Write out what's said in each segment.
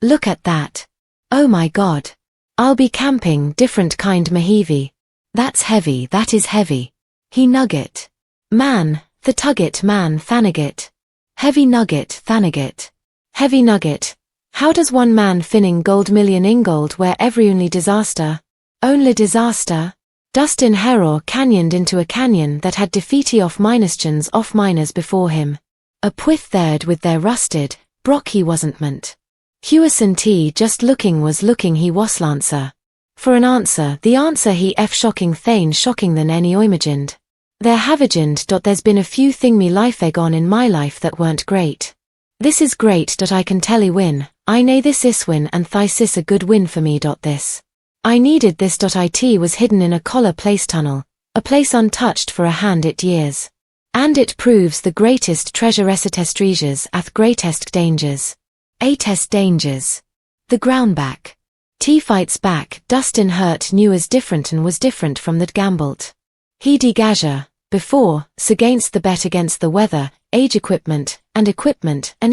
Look at that. Oh my God. I'll be camping different kind Mahivi. That's heavy, that is heavy. He nugget. Man, the tugget man thanagit. Heavy nugget thanagit. Heavy nugget. How does one man finning gold million in gold where every only disaster? Only disaster? Dustin Heror canyoned into a canyon that had defeaty off miners before him. A pwith thered with their rusted, brock he wasn't meant. Hewison T just looking was looking he was lancer. For an answer, the answer he f shocking thane shocking than any oimagined. There havigined. There's been a few thing me life egg on in my life that weren't great. This is great. I can tell y win, I nay this is win and thisis a good win for me. This. I needed this. It was hidden in a collar place tunnel, a place untouched for a hand it years. And it proves the greatest treasure recitestresias ath greatest dangers. Atest dangers. The ground back. T fights back. Dustin hurt knew as different and was different from that gambled. He degaja, before, s'against the bet against the weather, age equipment, and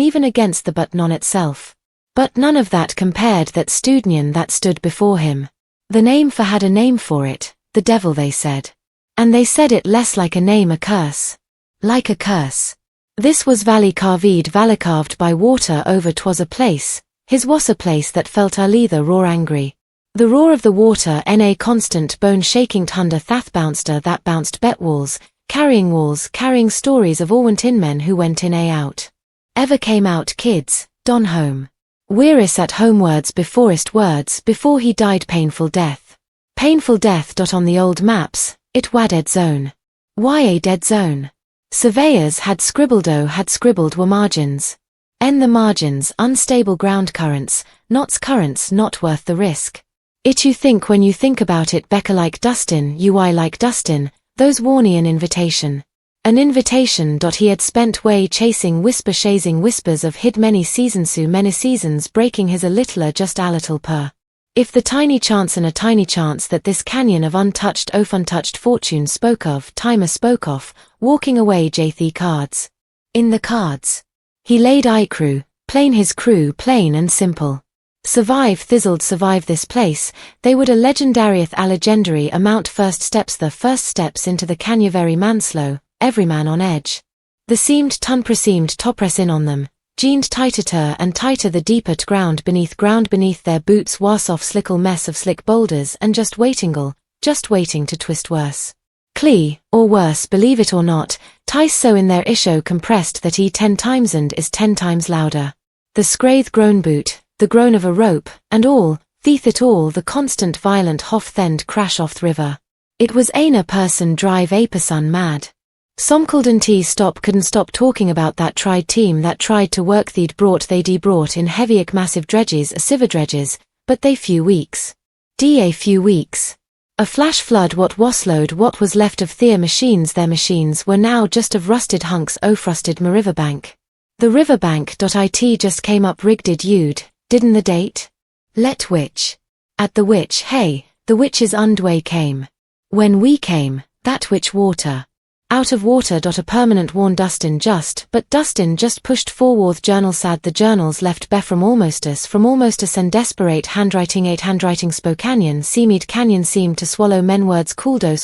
even against the but none itself. But none of that compared that studnion that stood before him. The name for had a name for it, the devil they said. And they said it less like a name a curse. Like a curse. This was valley carved by water over 'twas a place, his was a place that felt leather roar angry. The roar of the water na constant bone-shaking thunder that bounced bet walls, carrying stories of all went in men who went in out. Ever came out kids, don home. Wearis at homewards before he died painful death. Painful death. On the old maps, it wa dead zone. Why a dead zone? Surveyors had scribbled were margins. The margins, unstable ground currents not worth the risk. It you think when you think about it Becca like Dustin like Dustin, those warny an invitation. An invitation. He had spent way chasing whispers of hid many seasons breaking his a little per. If the tiny chance that this canyon of untouched fortune Timer spoke of, walking away Jathi cards. In the cards. He laid crew, his crew plain and simple. Survive this place, they would a legendary amount first steps into the canyon manslow, every man on edge. The seemed topress in on them, jeaned tighter and tighter the deeper ground beneath their boots was off slickle mess of slick boulders and just waiting to twist worse. Clee, or worse believe it or not, tice so in their isho compressed that 10 times and is 10 times louder. The scrathe groan boot, the groan of a rope, and all, the constant violent hof-thend crash off the river. It was aina person drive a person mad. Somkelden T couldn't stop talking about that tried team that tried to work they brought in heavy massive dredges siver dredges, but they few weeks. A few weeks. A flash flood what was left of their machines were now just of rusted hunks frusted riverbank. The riverbank. It just came up rigged didn't the date? Let which. At the which hey, the witch's undway came. When we came, that which water. Out of water. A permanent warn Dustin just pushed forward journal sad the journals left be from almost us and desperate handwriting Spokane canyon seemed to swallow men words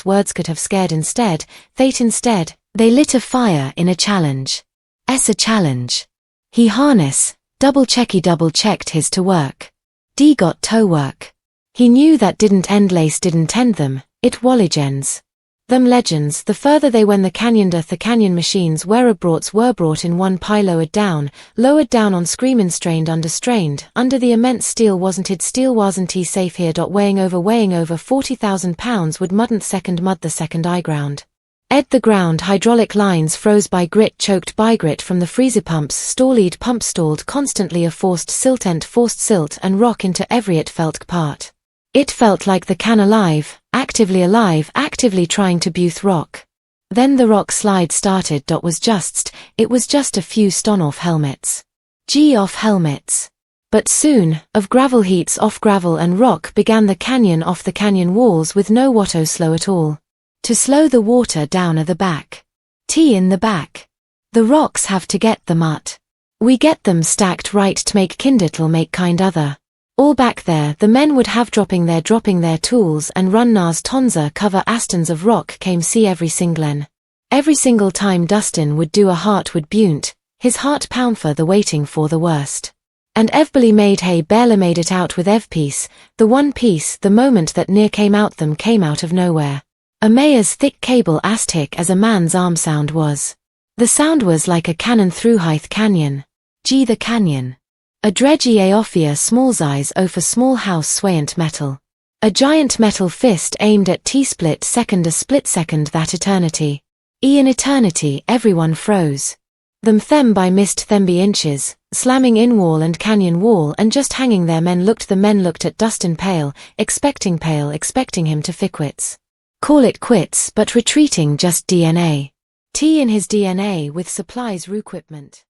words could have scared instead, they lit a fire in a challenge. A challenge. He harness, double checked his to work. D got toe work. He knew that didn't end them, it walligends. Them legends, the further they when the canyon machines were brought in one pile lowered down on screamin' strained under the immense steel wasn't he safe here. Weighing over 40,000 pounds would mud the second eye ground. The ground hydraulic lines froze by grit choked by grit from the freezer pumps stalled constantly a forced silt and rock into every it felt part. It felt like the can actively trying to booth rock. Then the rock slide started. It was just a few stone off helmets. Off helmets. But soon, of gravel heats off gravel and rock began the canyon off the canyon walls with no watto slow at all. To slow the water down the back. In the back. The rocks have to get the mutt. We get them stacked right to make kindit'll make kind other. All back there the men would have dropping their tools and run nas tonza cover astons of rock came see every single time Dustin would do a heart would bunt, his heart pound for the waiting for the worst. And evbally made hay barely made it out with ev piece, the one piece the moment that near came out of nowhere. A mayor's thick cable astic as a man's arm sound was. The sound was like a cannon through Hythe Canyon. Gee the canyon. A dredgy aophia small's eyes for small house swayant metal. A giant metal fist aimed at T-split second a split second that eternity. In eternity everyone froze. Them by missed them be inches, slamming in wall and canyon wall and just hanging there the men looked at Dustin pale, expecting him to quits. Call it quits but retreating just DNA. T in his DNA with supplies equipment.